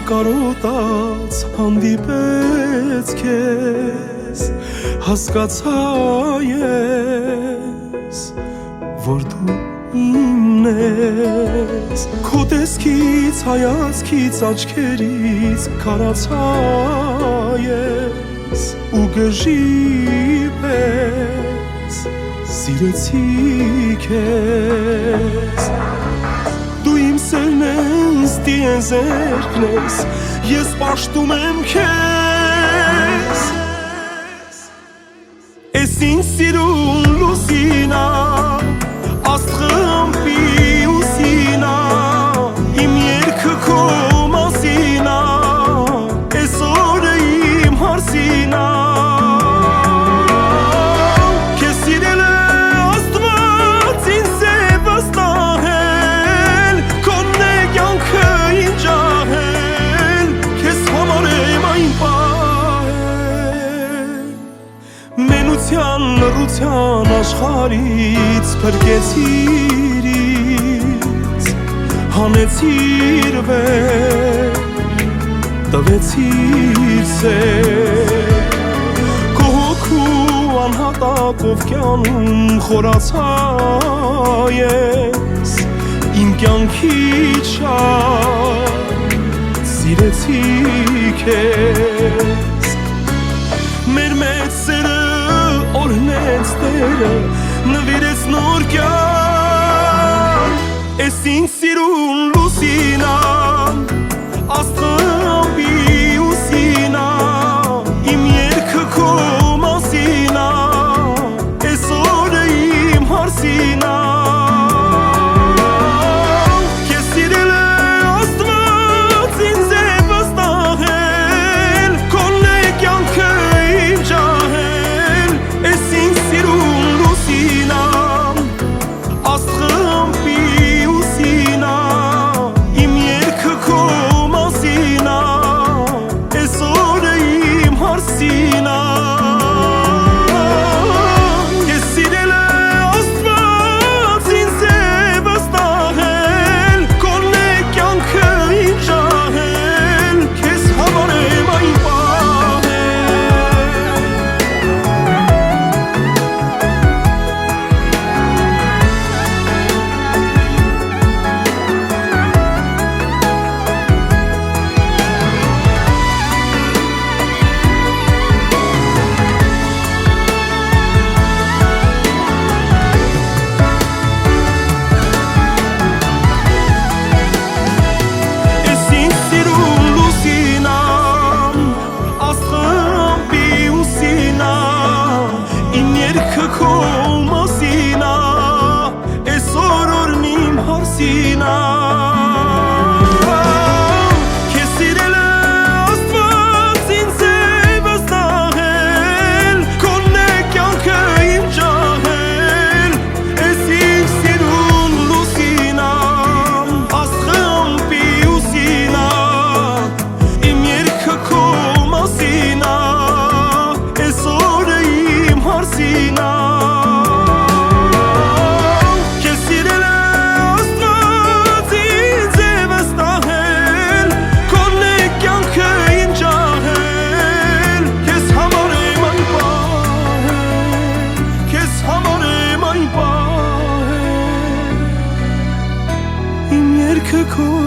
կարոտած հանդիպեց քեզ հասկացա ես որ դու իմն ես քո տեսքից հայացքից աչքերից քարացա ես ու գժի պես սիրեցի քեզ դու իմ սերն ես տիեզերքն ես ես պաշտում եմ քեզ Ես ինձ սիրուն լուսինա աստղմպի ուսինա իմ երգը քո մասինա ես օրը իմ հարսինա քեզ սիրել է աստված ինձ է վստահել քոնն է կյանքը ինձ ջահել քեզ համար եմ այն պահել մենության լռության աշխարհից փրկեցիր ինձ հանեցիր վեր տվեցիր սեր քո հոգու անհատակով կյանում խորացա ես իմ կյանքի շատ սիրեցի քեզ մեր մեծ սերը օրհնեց Տերը նվիրեց նոր կյանք ես ինձ սիրուն լուսինա աստղմպի ուսինա իմ երգը քո մասինա ես օրը իմ հարսինա քեզ սիրել է աստված ինձ է վստահել քոնն է կյանքը ինձ ջահել ես ինձ սիրուն լուսինա աստղմպի ուսինա իմ երգը քո մասինա ես օրը իմ հարսինա քեզ սիրել է աստված ինձ է վստահել քոնն է կյանքը ինձ ջահել քեզ համար եմ այն քո